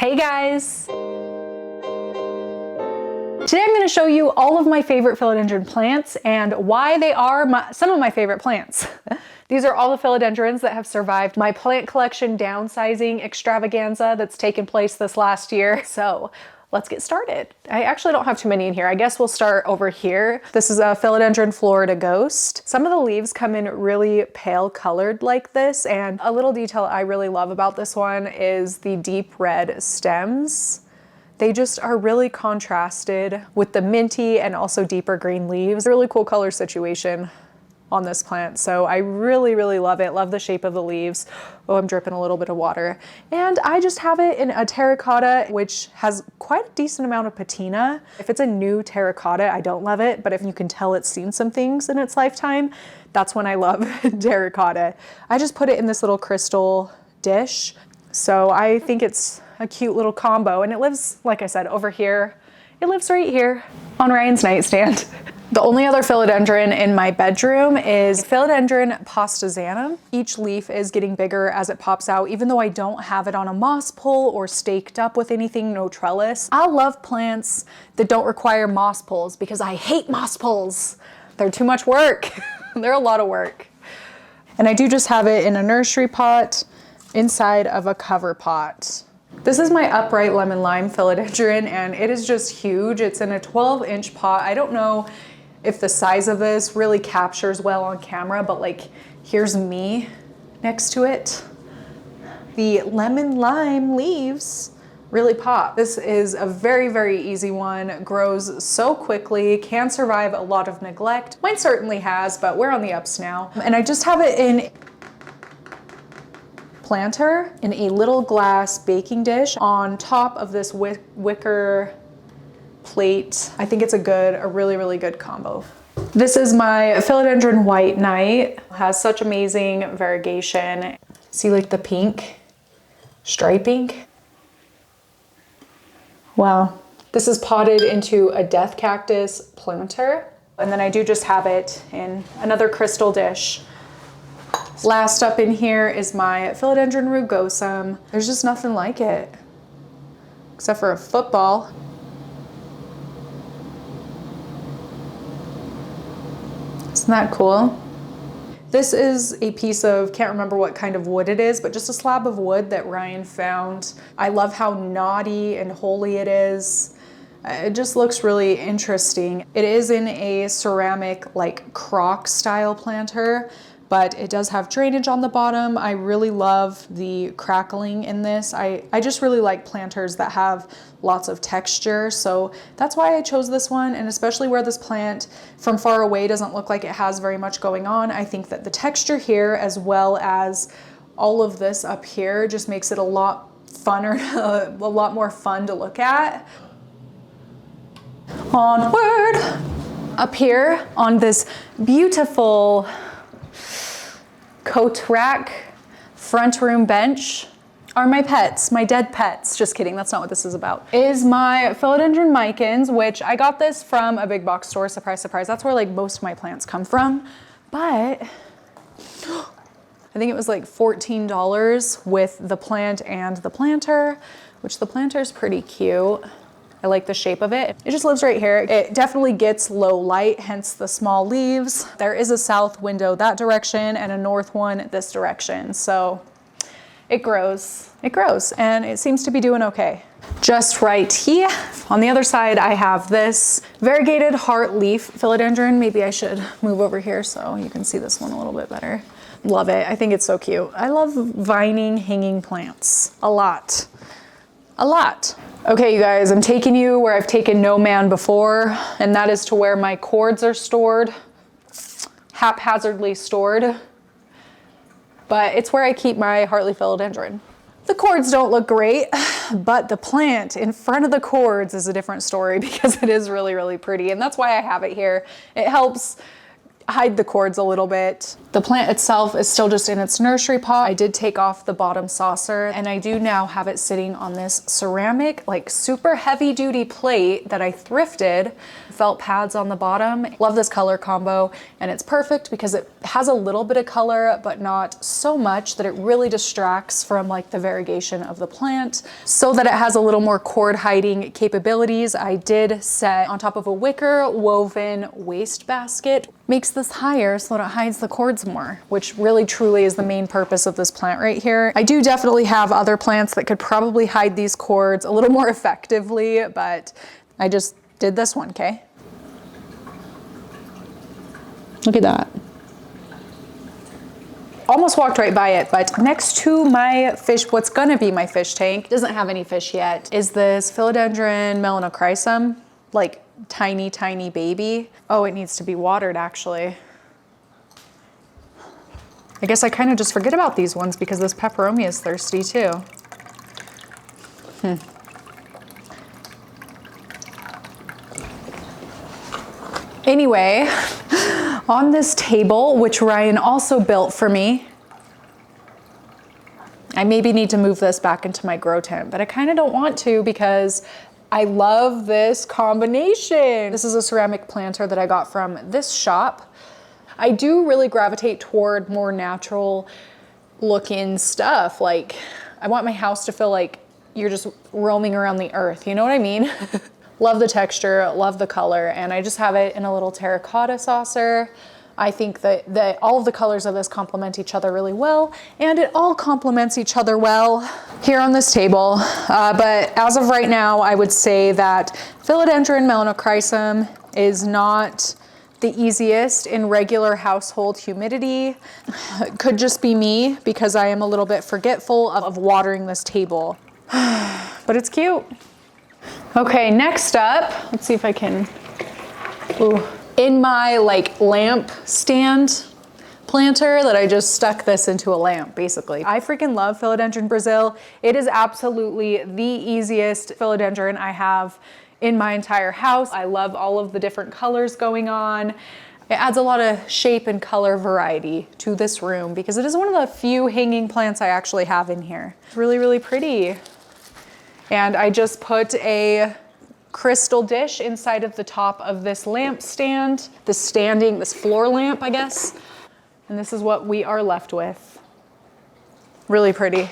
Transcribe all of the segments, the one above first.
Hey guys! Today I'm going to show you all of my favorite philodendron plants and why they are some of my favorite plants. These are all the philodendrons that have survived my plant collection downsizing extravaganza that's taken place this last year. So let's get started. I actually don't have too many in here. I guess we'll start over here. This is a Philodendron Florida Ghost. Some of the leaves come in really pale colored like this, and a little detail I really love about this one is the deep red stems. They just are really contrasted with the minty and also deeper green leaves. A really cool color situation on this plant. So I really, really love it. Love the shape of the leaves. Oh, I'm dripping a little bit of water. And I just have it in a terracotta, which has quite a decent amount of patina. If it's a new terracotta, I don't love it, but if you can tell it's seen some things in its lifetime, that's when I love terracotta. I just put it in this little crystal dish. So I think it's a cute little combo, and it lives, like I said, over here. It lives right here on Ryan's nightstand. The only other philodendron in my bedroom is Philodendron pastazanum. Each leaf is getting bigger as it pops out, even though I don't have it on a moss pole or staked up with anything, no trellis. I love plants that don't require moss poles because I hate moss poles. They're too much work. They're a lot of work. And I do just have it in a nursery pot inside of a cover pot. This is my upright lemon lime philodendron, and it is just huge. It's in a 12-inch pot. I don't know if the size of this really captures well on camera, but like, here's me next to it. The lemon lime leaves really pop. This is a very, very easy one. Grows so quickly, can survive a lot of neglect. Mine certainly has, but we're on the ups now. And I just have it in planter in a little glass baking dish on top of this wicker plate. I think it's a really, really good combo. This is my Philodendron White Knight. It has such amazing variegation. See like the pink striping? Wow. This is potted into a death cactus planter. And then I do just have it in another crystal dish. Last up in here is my Philodendron verrucosum. There's just nothing like it, except for a football. Isn't that cool? This is a piece of, can't remember what kind of wood it is, but just a slab of wood that Ryan found. I love how knotty and holy it is. It just looks really interesting. It is in a ceramic, like crock style planter, but it does have drainage on the bottom. I really love the crackling in this. I just really like planters that have lots of texture. So that's why I chose this one. And especially where this plant from far away doesn't look like it has very much going on. I think that the texture here, as well as all of this up here, just makes it a lot funner, a lot more fun to look at. Onward! Up here on this beautiful coat rack front room bench are my pets, my dead pets. Just kidding, that's not what this is about. Is my Philodendron micans, which I got this from a big box store, surprise, surprise. That's where like most of my plants come from. But I think it was like $14 with the plant and the planter, which the planter is pretty cute. I like the shape of it. It just lives right here. It definitely gets low light, hence the small leaves. There is a south window that direction and a north one this direction. So it grows, and it seems to be doing okay. Just right here. On the other side, I have this variegated heart leaf philodendron. Maybe I should move over here so you can see this one a little bit better. Love it, I think it's so cute. I love vining hanging plants, a lot. Okay, you guys, I'm taking you where I've taken no man before, and that is to where my cords are stored, haphazardly stored, but it's where I keep my Harli philodendron. The cords don't look great, but the plant in front of the cords is a different story because it is really, really pretty, and that's why I have it here. It helps hide the cords a little bit. The plant itself is still just in its nursery pot. I did take off the bottom saucer and I do now have it sitting on this ceramic, like super heavy duty plate that I thrifted. Felt pads on the bottom. Love this color combo, and it's perfect because it has a little bit of color, but not so much that it really distracts from like the variegation of the plant. So that it has a little more cord hiding capabilities, I did set on top of a wicker woven waste basket. Makes this higher so that it hides the cords more, which really truly is the main purpose of this plant right here. I do definitely have other plants that could probably hide these cords a little more effectively, but I just did this one, okay? Look at that. Almost walked right by it, but next to my fish, what's gonna be my fish tank, doesn't have any fish yet, is this Philodendron Lemon, like tiny, tiny baby. Oh, it needs to be watered actually. I guess I kind of just forget about these ones because this peperomia is thirsty too. Anyway, on this table, which Ryan also built for me, I maybe need to move this back into my grow tent, but I kind of don't want to because I love this combination. This is a ceramic planter that I got from this shop. I do really gravitate toward more natural looking stuff. Like, I want my house to feel like you're just roaming around the earth, you know what I mean? Love the texture, love the color, and I just have it in a little terracotta saucer. I think that all of the colors of this complement each other really well, and it all complements each other well here on this table. But as of right now, I would say that Philodendron Lemon is not the easiest in regular household humidity. It could just be me because I am a little bit forgetful of watering this table. But it's cute. Okay, next up, let's see if I can, in my like lamp stand planter that I just stuck this into a lamp basically. I freaking love Philodendron Brazil. It is absolutely the easiest philodendron I have in my entire house. I love all of the different colors going on. It adds a lot of shape and color variety to this room because it is one of the few hanging plants I actually have in here. It's really, really pretty. And I just put a crystal dish inside of the top of this lamp stand, this floor lamp, I guess. And this is what we are left with. Really pretty.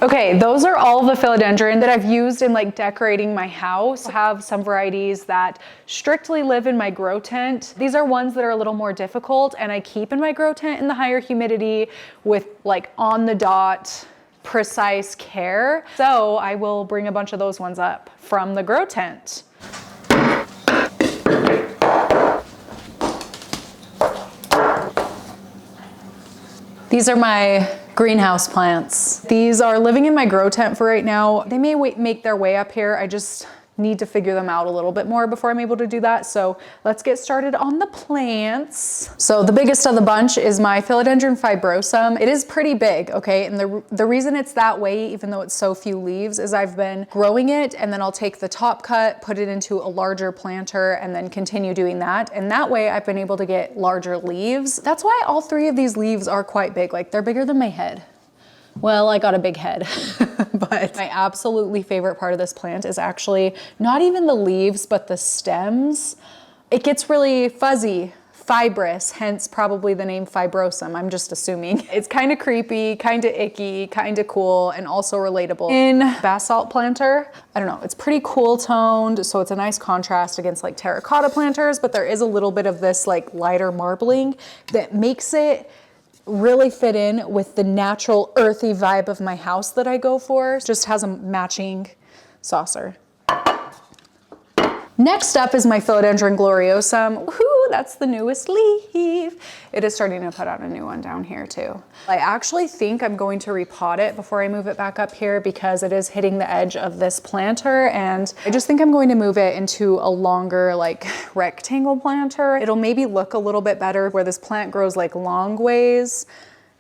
Okay, those are all the philodendron that I've used in like decorating my house. I have some varieties that strictly live in my grow tent. These are ones that are a little more difficult and I keep in my grow tent in the higher humidity with like on the dot, precise care. So I will bring a bunch of those ones up from the grow tent. These are my greenhouse plants. These are living in my grow tent for right now. They may make their way up here. I just need to figure them out a little bit more before I'm able to do that. So let's get started on the plants. So the biggest of the bunch is my Philodendron fibrosum. It is pretty big, okay? And the reason it's that way, even though it's so few leaves, is I've been growing it and then I'll take the top cut, put it into a larger planter and then continue doing that. And that way I've been able to get larger leaves. That's why all three of these leaves are quite big. Like they're bigger than my head. Well, I got a big head, but my absolutely favorite part of this plant is actually not even the leaves, but the stems. It gets really fuzzy, fibrous, hence probably the name fibrosum, I'm just assuming. It's kind of creepy, kind of icky, kind of cool, and also relatable. In basalt planter, I don't know, it's pretty cool toned, so it's a nice contrast against like terracotta planters, but there is a little bit of this like lighter marbling that makes it really fit in with the natural earthy vibe of my house that I go for. Just has a matching saucer. Next up is my Philodendron gloriosum. Woohoo, that's the newest leaf. It is starting to put out a new one down here too. I actually think I'm going to repot it before I move it back up here because it is hitting the edge of this planter, and I just think I'm going to move it into a longer like rectangle planter. It'll maybe look a little bit better where this plant grows like long ways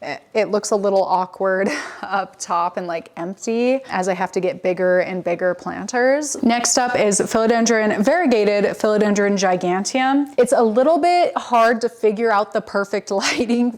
it looks a little awkward up top and like empty as I have to get bigger and bigger planters. Next up is variegated Philodendron giganteum. It's a little bit hard to figure out the perfect lighting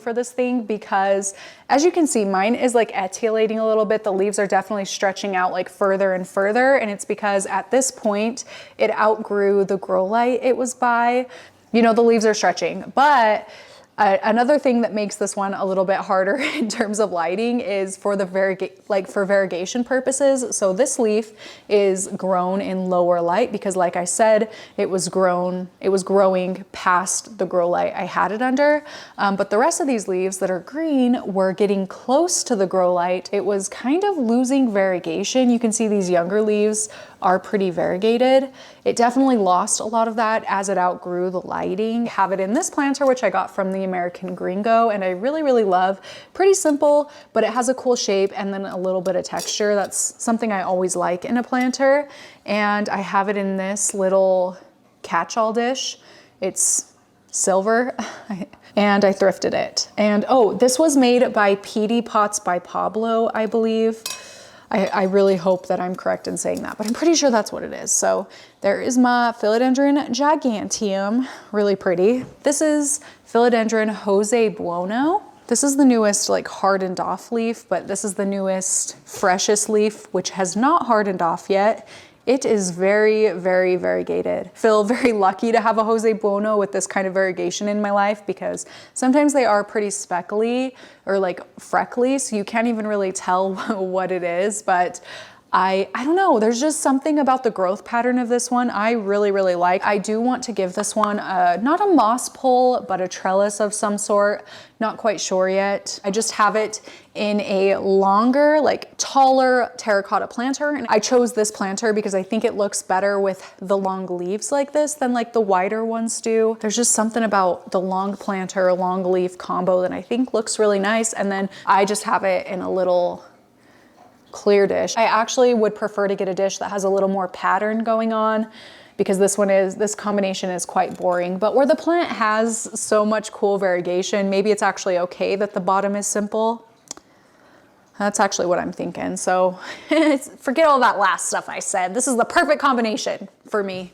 for this thing because as you can see, mine is like etiolating a little bit. The leaves are definitely stretching out like further and further. And it's because at this point it outgrew the grow light it was by. You know, the leaves are stretching, but another thing that makes this one a little bit harder in terms of lighting is for the variegation purposes. So this leaf is grown in lower light because like I said, it was growing past the grow light I had it under. But the rest of these leaves that are green were getting close to the grow light. It was kind of losing variegation. You can see these younger leaves are pretty variegated. It definitely lost a lot of that as it outgrew the lighting. I have it in this planter, which I got from the American Gringo, and I really, really love. Pretty simple, but it has a cool shape and then a little bit of texture. That's something I always like in a planter. And I have it in this little catch-all dish. It's silver. And I thrifted it. And oh, this was made by Petey Pots by Pablo, I believe. I really hope that I'm correct in saying that, but I'm pretty sure that's what it is. So there is my Philodendron giganteum, really pretty. This is Philodendron Jose Buono. This is the newest like hardened off leaf, but this is the newest, freshest leaf, which has not hardened off yet. It is very, very variegated. Feel very lucky to have a Jose Buono with this kind of variegation in my life because sometimes they are pretty speckly or like freckly, so you can't even really tell what it is, but I don't know, there's just something about the growth pattern of this one I really, really like. I do want to give this one not a moss pole, but a trellis of some sort. Not quite sure yet. I just have it in a longer, like taller terracotta planter. And I chose this planter because I think it looks better with the long leaves like this than like the wider ones do. There's just something about the long planter, long leaf combo that I think looks really nice. And then I just have it in a little clear dish. I actually would prefer to get a dish that has a little more pattern going on because this combination is quite boring. But where the plant has so much cool variegation, maybe it's actually okay that the bottom is simple. That's actually what I'm thinking. So forget all that last stuff I said. This is the perfect combination for me.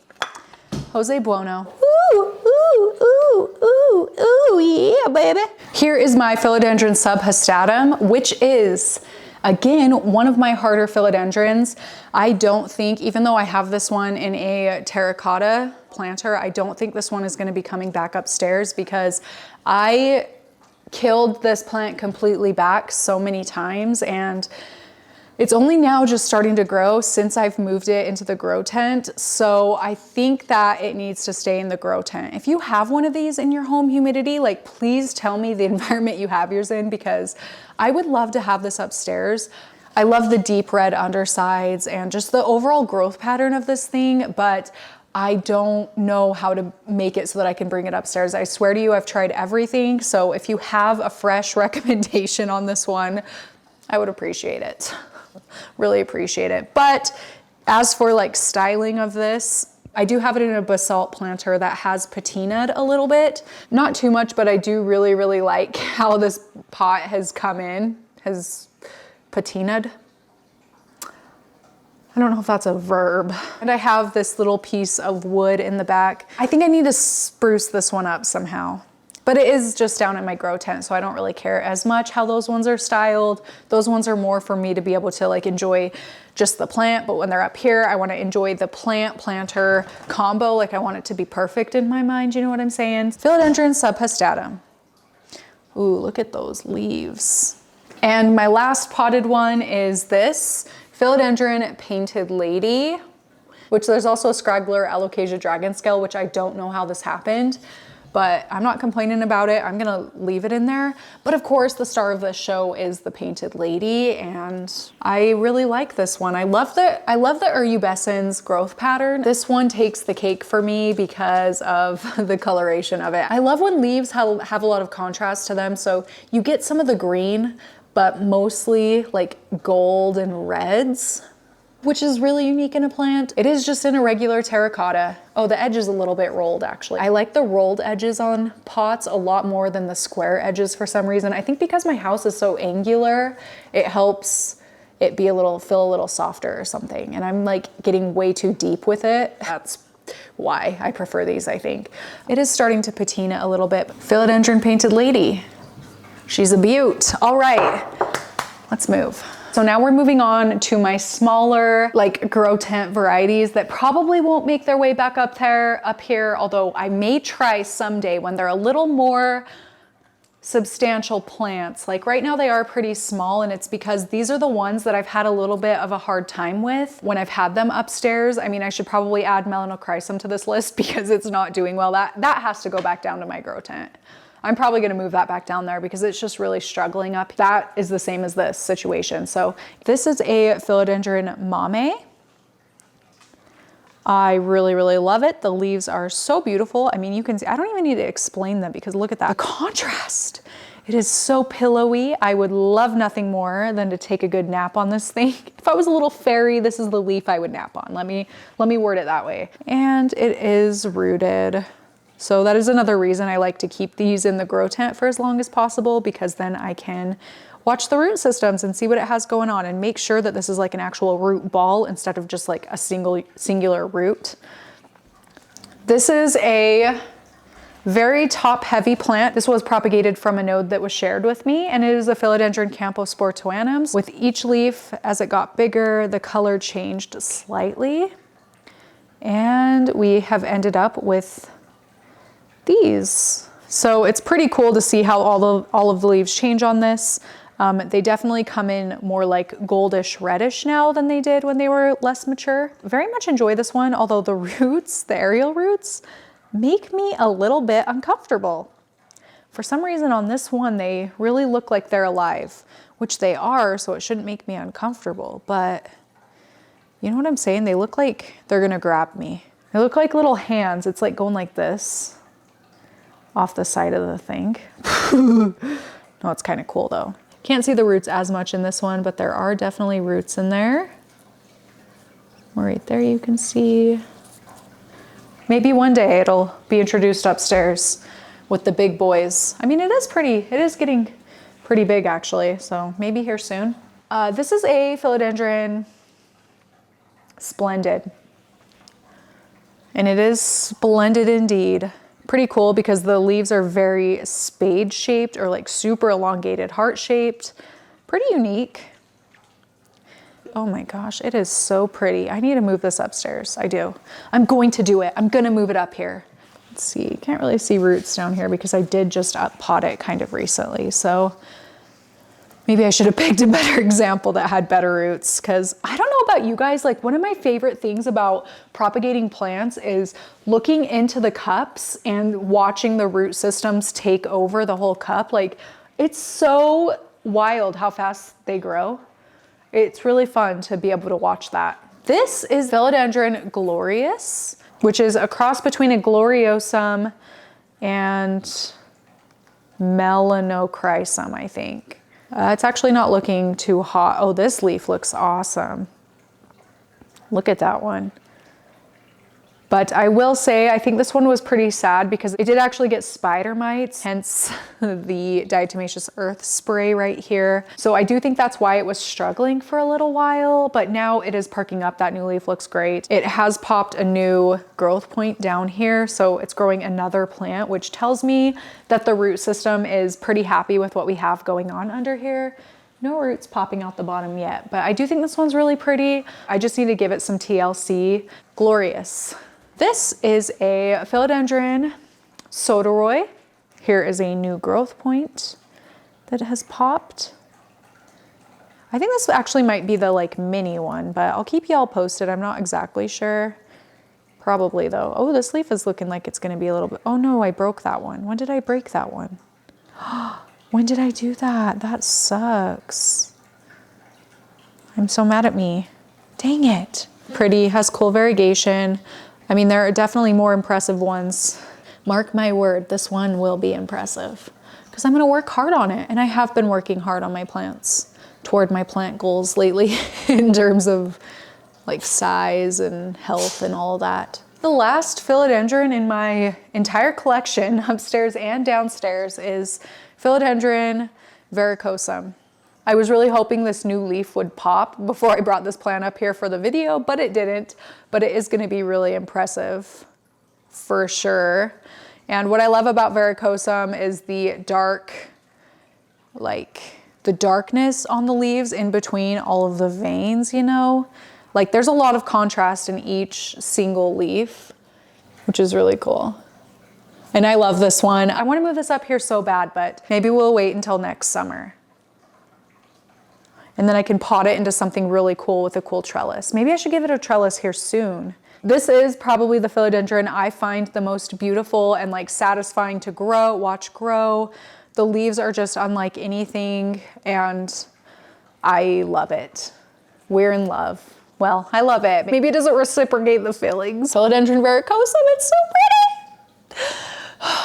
Jose Buono. Ooh, ooh, ooh, ooh, ooh, yeah, baby. Here is my Philodendron subhastatum, which is again, one of my harder philodendrons. I don't think, even though I have this one in a terracotta planter, I don't think this one is going to be coming back upstairs because I killed this plant completely back so many times and it's only now just starting to grow since I've moved it into the grow tent. So I think that it needs to stay in the grow tent. If you have one of these in your home humidity, like please tell me the environment you have yours in because I would love to have this upstairs. I love the deep red undersides and just the overall growth pattern of this thing, but I don't know how to make it so that I can bring it upstairs. I swear to you, I've tried everything. So if you have a fresh recommendation on this one, I would appreciate it. Really appreciate it. But as for like styling of this, I do have it in a basalt planter that has patinaed a little bit. Not too much, but I do really, really like how this pot has come in, has patinaed. I don't know if that's a verb. And I have this little piece of wood in the back. I think I need to spruce this one up somehow. But it is just down in my grow tent, so I don't really care as much how those ones are styled. Those ones are more for me to be able to like enjoy just the plant, but when they're up here, I want to enjoy the plant-planter combo. Like I want it to be perfect in my mind, you know what I'm saying? Philodendron subhastatum. Ooh, look at those leaves. And my last potted one is this Philodendron Painted Lady, which there's also a scraggler alocasia dragon scale, which I don't know how this happened. But I'm not complaining about it. I'm gonna leave it in there. But of course, the star of this show is the Painted Lady, and I really like this one. I love the Erubescens growth pattern. This one takes the cake for me because of the coloration of it. I love when leaves have a lot of contrast to them. So you get some of the green, but mostly like gold and reds. which is really unique in a plant. It is just in a regular terracotta. Oh, the edge is a little bit rolled actually. I like the rolled edges on pots a lot more than the square edges for some reason. I think because my house is so angular, it helps it be feel a little softer or something. And I'm like getting way too deep with it. That's why I prefer these, I think. It is starting to patina a little bit. Philodendron painted lady. She's a beaut. All right, let's move. So now we're moving on to my smaller, like grow tent varieties that probably won't make their way back up here, although I may try someday when they're a little more substantial plants. Like right now they are pretty small, and it's because these are the ones that I've had a little bit of a hard time with when I've had them upstairs. I mean, I should probably add melanochrysum to this list because it's not doing well. That has to go back down to my grow tent. I'm probably gonna move that back down there because it's just really struggling up. That is the same as this situation. So this is a Philodendron mamei. I really, really love it. The leaves are so beautiful. I mean, you can see, I don't even need to explain them because look at that, the contrast. It is so pillowy. I would love nothing more than to take a good nap on this thing. If I was a little fairy, this is the leaf I would nap on. Let me word it that way. And it is rooted. So that is another reason I like to keep these in the grow tent for as long as possible, because then I can watch the root systems and see what it has going on and make sure that this is like an actual root ball instead of just like a singular root. This is a very top heavy plant. This was propagated from a node that was shared with me, and it is a Philodendron camposportoanum. With each leaf, as it got bigger, the color changed slightly. And we have ended up with these. So it's pretty cool to see how all of the leaves change on this. They definitely come in more like goldish reddish now than they did when they were less mature. Very much enjoy this one, although the roots, the aerial roots, make me a little bit uncomfortable. For some reason on this one, they really look like they're alive, which they are, so it shouldn't make me uncomfortable. But you know what I'm saying? They look like they're gonna grab me. They look like little hands. It's like going like this off the side of the thing. No, it's kind of cool though. Can't see the roots as much in this one, but there are definitely roots in there. Right there you can see. Maybe one day it'll be introduced upstairs with the big boys. I mean, it is getting pretty big actually, so maybe here soon. This is a Philodendron Splendid. And it is splendid indeed. Pretty cool because the leaves are very spade shaped or like super elongated heart shaped. Pretty unique. Oh my gosh, it is so pretty. I need to move this upstairs. I do. I'm going to do it. I'm gonna move it up here. Let's see, can't really see roots down here because I did just up pot it kind of recently. So maybe I should have picked a better example that had better roots, because I don't know about you guys, like one of my favorite things about propagating plants is looking into the cups and watching the root systems take over the whole cup. Like it's so wild how fast they grow. It's really fun to be able to watch that. This is Philodendron glorious, which is a cross between a gloriosum and melanochrysum, I think. It's actually not looking too hot. Oh, this leaf looks awesome. Look at that one. But I will say, I think this one was pretty sad because it did actually get spider mites, hence the diatomaceous earth spray right here. So I do think that's why it was struggling for a little while, but now it is perking up. That new leaf looks great. It has popped a new growth point down here, so it's growing another plant, which tells me that the root system is pretty happy with what we have going on under here. No roots popping out the bottom yet, but I do think this one's really pretty. I just need to give it some TLC. Glorious. This is a Philodendron sodiroi. Here is a new growth point that has popped. I think this actually might be the like mini one, but I'll keep y'all posted. I'm not exactly sure. Probably though. Oh, this leaf is looking like it's gonna be a little bit, oh no, I broke that one. When did I break that one? When did I do that? That sucks. I'm so mad at me. Dang it. Pretty, has cool variegation. I mean, there are definitely more impressive ones. Mark my word, this one will be impressive because I'm gonna work hard on it. And I have been working hard on my plants toward my plant goals lately in terms of like size and health and all that. The last philodendron in my entire collection, upstairs and downstairs, is Philodendron verrucosum. I was really hoping this new leaf would pop before I brought this plant up here for the video, but it didn't. But it is going to be really impressive for sure. And what I love about verrucosum is the the darkness on the leaves in between all of the veins, you know? Like there's a lot of contrast in each single leaf, which is really cool. And I love this one. I want to move this up here so bad, but maybe we'll wait until next summer. And then I can pot it into something really cool with a cool trellis. Maybe I should give it a trellis here soon. This is probably the philodendron I find the most beautiful and like satisfying to grow, watch grow. The leaves are just unlike anything and I love it. We're in love. Well, I love it. Maybe it doesn't reciprocate the feelings. Philodendron verrucosum, it's so pretty.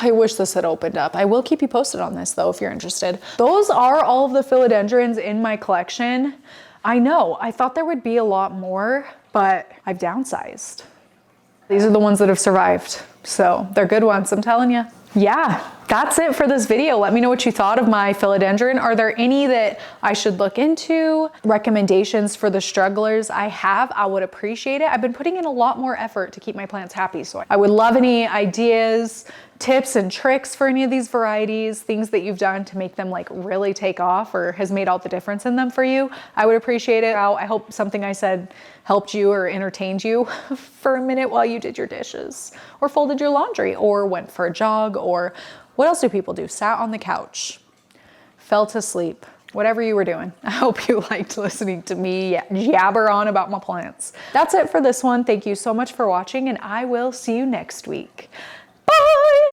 I wish this had opened up. I will keep you posted on this though, if you're interested. Those are all of the philodendrons in my collection. I know, I thought there would be a lot more, but I've downsized. These are the ones that have survived. So they're good ones, I'm telling you. Yeah, that's it for this video. Let me know what you thought of my philodendron. Are there any that I should look into? Recommendations for the strugglers I have, I would appreciate it. I've been putting in a lot more effort to keep my plants happy, so I would love any ideas, tips and tricks for any of these varieties, things that you've done to make them like really take off or has made all the difference in them for you. I would appreciate it. I hope something I said helped you or entertained you for a minute while you did your dishes or folded your laundry or went for a jog, or what else do people do? Sat on the couch, fell to sleep, whatever you were doing. I hope you liked listening to me jabber on about my plants. That's it for this one. Thank you so much for watching and I will see you next week. Bye.